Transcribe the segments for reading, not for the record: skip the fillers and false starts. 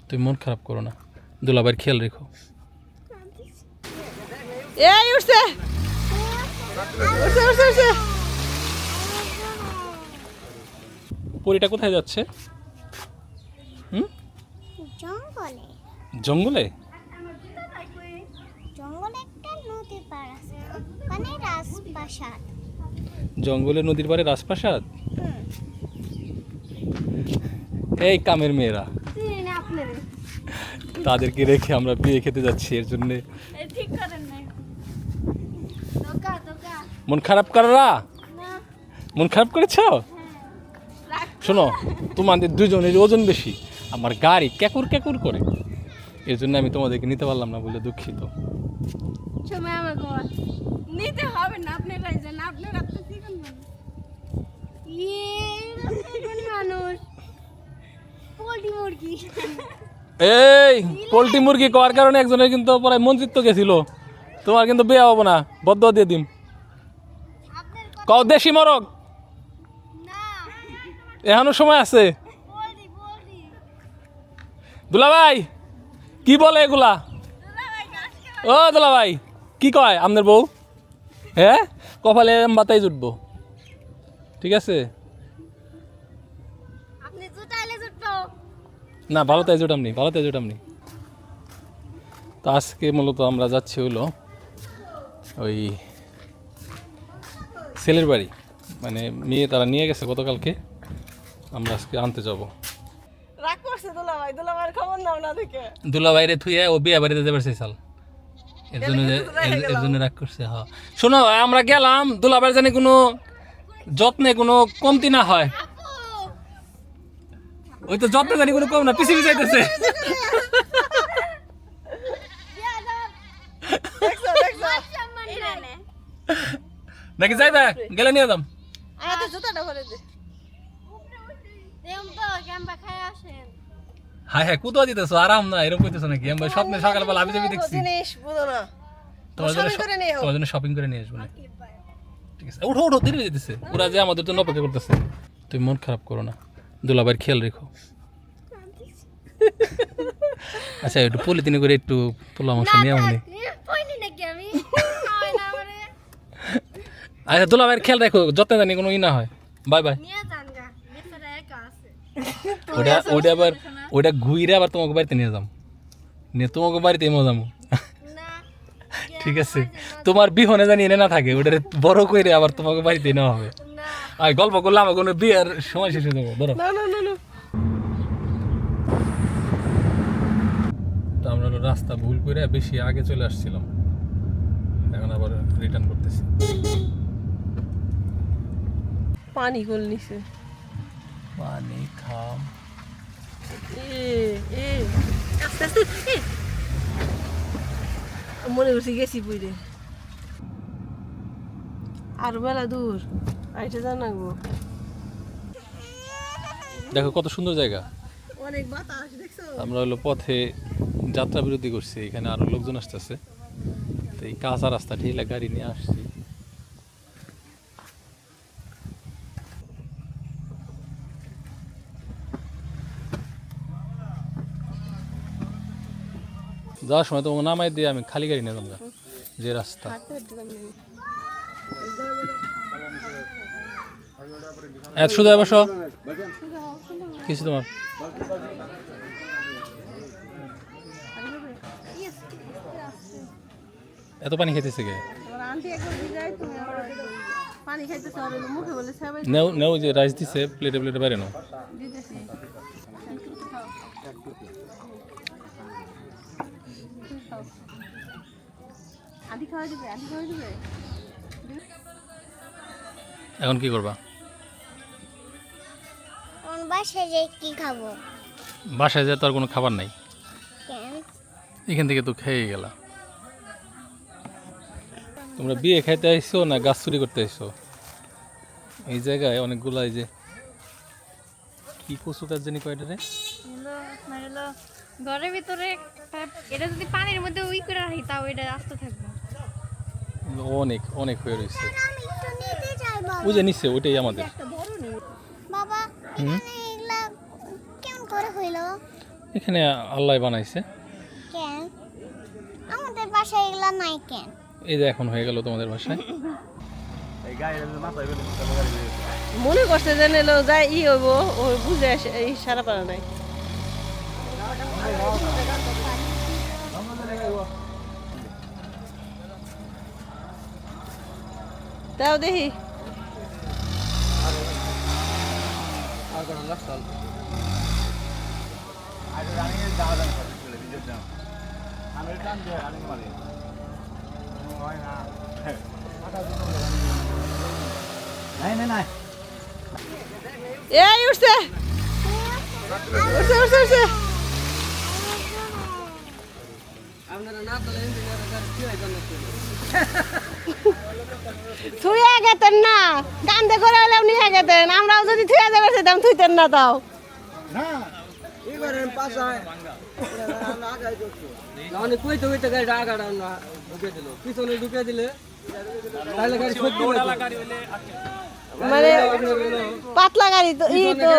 তুমি মন খারাপ করো না, দুলাভাইয়ের খেয়াল রেখো। এই উঠছে উঠছে উঠছে উঠছে। পরীটা কোথায় যাচ্ছে? জঙ্গলে জঙ্গলে? জঙ্গলে একটা নদীর পাড় আছে, মানে রাজপ্রাসাদ। জঙ্গলে নদীর পাড়ে রাজপ্রাসাদ? এই কামের মেয়েরা, তাদেরকে রেখে আমরা বিয়ে খেতে যাচ্ছি, এর জন্য মন খারাপ করা? মন খারাপ করেছ? শোনো, তোমাদের দুজনের ওজন বেশি, আমার গাড়ি ক্যাকুর ক্যাকুর করে, এর জন্য আমি তোমাদেরকে নিতে পারলাম না বলে দুঃখিত। নিতে হবে না, আপনারা জানেন, আপনারা তো চিকন মানুষ। পোল্ট্রি মুরগি, এই পোল্ট্রি মুরগি খাওয়ার কারণে একজনের কিন্তু পরে মন্ত্রিত্ব গেছিল, তোমার কিন্তু বিয়ে হবো না, বদ্ধ দিয়ে দিম। কও দেশি মরক, এখনো সময় আছে। দুলাভাই কি বলে এগুলা? ও দুলাভাই কি কয় আপনার বউ? হ্যাঁ, কপালে বাতাই জুটবো, ঠিক আছে আপনি জুটাইলে জুটবো না, ভালো তাই জুটামনি, ভালো তাই জুটামনি। তো আজকে মূলত আমরা যাচ্ছি হলো ওই ছেলের বাড়ি, মানে মেয়ে তারা নিয়ে গেছে গতকালকে, আমরা আজকে আনতে যাব। রাগ করছে দুলাভাই, দুলাভাইয়ের খবর নাও না দেখে। দুলাভাইরে থুয়ে ও বিয়ে বাড়িতে যাবে চাল, এর জন্য এর জন্য রাগ করছে। হ্যাঁ শোনো, আমরা গেলাম, দুলাভাইয়ের জানি কোনো যত্নে কোনো কমতি না হয়, ওই তো যত্নে জানি কোনো কম না, পিছিয়ে যাইতেছে। দেখছো দেখছো, নাকি যাইবে? গেলে নিয়ে যাম। আমাদের জুতাটা ভরে দে। হ্যাঁ হ্যাঁ, কুতো দিতেছো, আরাম না এরকম কইতেছো নাকি? আমি স্বপ্নে সকালবেলা আমি যাবি দেখছি, জিনিস বুঝো না, তোমার জন্য shopping করে নিয়ে যাও। তোমার জন্য শপিং করে নিয়ে আসবো না। ঠিক আছে, উঠো উঠো, দেরি হয়ে যেতেছে, ওরা যে আমাদের জন্য অপেক্ষা করতেছে। তুমি মন খারাপ করো না, দুলাভাইয়ের খেয়াল রেখো। আচ্ছা একটু পলিথিনে করে একটু পোলা মাংস নিয়ে আমনি। আচ্ছা দুলাভাইয়ের খেয়াল রাখো, যত্নে জানি কোনো ই না হয়। Bye bye. ওটা ওটা আবার ওটা ঘুরে আবার তোমাকে বাড়িতে নিয়ে যাম, নিয়ে তোমাকে বাড়িতে মজামো, ঠিক আছে? তোমার বিহনে জানি এনে না থাকে, ওটা বড় করে আবার তোমাকে বাড়িতে নেওয়া হবে। আর গল্প করলে আমার কোনো বিয়ের সময় শেষ হয়ে যাবো, ধরো। না না না না, তো আমরা হলো রাস্তা ভুল করে বেশি আগে চলে আসছিলাম, এখন আবার রিটার্ন করতেছি। পানি গোল নিছে। পানি খাম, আস্তে আস্তে, মনে করছি গেছি বুঝে, আর বেলা দূর আইটা জানাবো। দেখো কত সুন্দর জায়গা। অনেক বাতাস দেখছো। আমরা হলো পথে যাত্রা বিরতি করছি, এখানে আরো লোকজন আসতেছে, তো এই কাঁচা রাস্তা ঠেলে গাড়ি নিয়ে আসছি। যাওয়ার সময় তো নামাই দিয়ে আমি খালি গাড়ি নিয়ে যাবো, যে রাস্তা। শুধু বসো, কিছু তোমার এত পানি খেতেছে কে? পানি খাইতেছে আর মুখে বলে সবাই নেও নেও, যে রাইস দিছে প্লেটে প্লেটে বাইরে নাও। দিতেছি। আদি খাওয়া দিবে, আদি খাওয়া দিবে। এখন কি করবা? বাসায় যাই কি খাবো? বাসায় যায় তো আর কোনো খাবার নাই, কেন? এখান থেকে তো খেয়ে গেলা। তোমরা বিয়ে খাইতে আইছো না গাছ চুরি করতে আইছো? এই জায়গায় অনেকগুলো, এই যে কি কচু গাছ জানি কয়টা রে, ঘরের ভিতরে এটা যদি পানির মধ্যে উই করে রাখি তাও এটা আস্তে থাকবে। অনেক অনেক হয়ে রয়েছে। আমি একটু নিতে চাই বাবা। ওই যে নিচ্ছে ওইটাই আমাদের। বাবা, এখানে এগুলা কেমন করে হইলো? এখানে আল্লাহ বানাইছে। কেন আমাদের বাসায় এগুলা নাই কেন? এই যে এখন হয়ে গেল তোমাদের বাসায়। মনে করছে যে নিলো যাই ই হইব ও বুঝে এই সারা পারা নাই। তাও দেখি এই উঠছে উঠছে উঠছে উঠছে থুয়ে গেতেন না, কান্দে করে হলেও নিয়ে গেতেন। আমরাও যদি থুয়ে যাবে সেতাম, থুইতেন না তাও। মানে পাতলা গাড়ি তো ই তো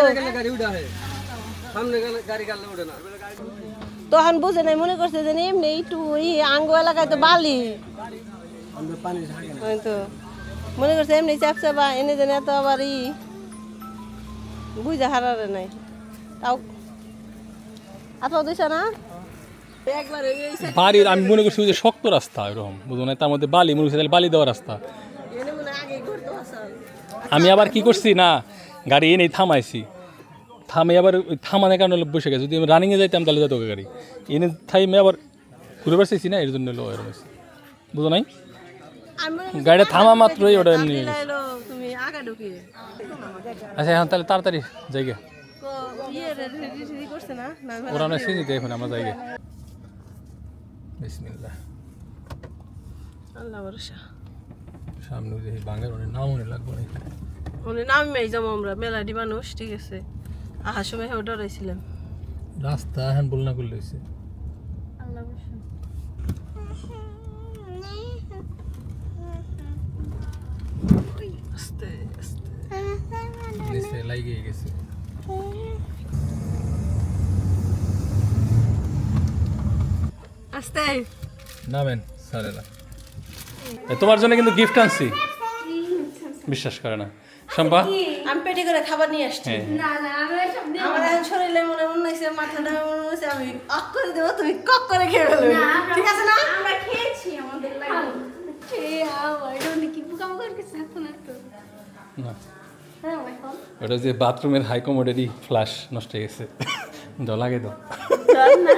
তখন বুঝে নাই, মনে করছে যে এমনি একটু ই আঙ্গু এলাকায় তো বালি ওই তো মনে করছে এমনি চাপচাপা এনে যেন এত আবার ই বুঝে হারারে নাই। তাও আপনার দিছে না একবার বাড়ির আমি মনে করছি যে শক্ত রাস্তা এরকম বুঝো না, তার মধ্যে বালি মনে করছি তাহলে বালি দেওয়া রাস্তা। এনে মনে আগে ঘুরতে আসল। আমি আবার কি করছি না, গাড়ি এনে থামাইছি, থামে আবার ওই থামানোর কারণে বসে গেছে। যদি আমি রানিংয়ে যাইতাম তাহলে যেত গাড়ি, এনে থাইমে আবার ঘুরে বেড়াইছি না, এর জন্য এরকম হয়েছে বুঝো নাই। গাড়িটা থামা মাত্রই ওটা এমনি হয়ে গেছে। তুমি আগা ঢুকিয়ে আচ্ছা এখন তাহলে তাড়াতাড়ি জায়গা রেডি করছে না না ওরা না সিনিতে এখন আমরা জায়গা। বিসমিল্লাহ। আল্লাহ ভরসা। সামনে যে বাঙালি অনেক নাম মনে লাগবে না এখানে। উনি নামে যাবো আমরা, মেলাডি মানুষ, ঠিক আছে। আহার সময় ডরাইছিলাম। রাস্তা এখন বল না করলে হয়েছে। আল্লাহ বসে আস্তে আস্তে নিচে লাগিয়ে গেছে। আস্তে নামেন সারেরা। তোমার জন্য কিন্তু গিফট আনছি, বিশ্বাস করে না শম্পা। আমি পেটে করে খাবার নিয়ে আসছি। হ্যাঁ না না আমরা সব দিন আমার এখন শরীরে মনে হচ্ছে, মাথাটা মনে হচ্ছে আমি অক করে দেবো, তুমি কক করে খেয়ে ফেলবে, ঠিক আছে না? আমরা খেয়েছি আমাদের লাগে এই আবার এটা কি পোকামাকড় কিছু থাকতো না তো। না, হ্যাঁ ভাই কম ওটা যে বাথরুমের হাই কমোডিটি ফ্লাশ নষ্ট হয়ে গেছে, জল লাগে তো। চল না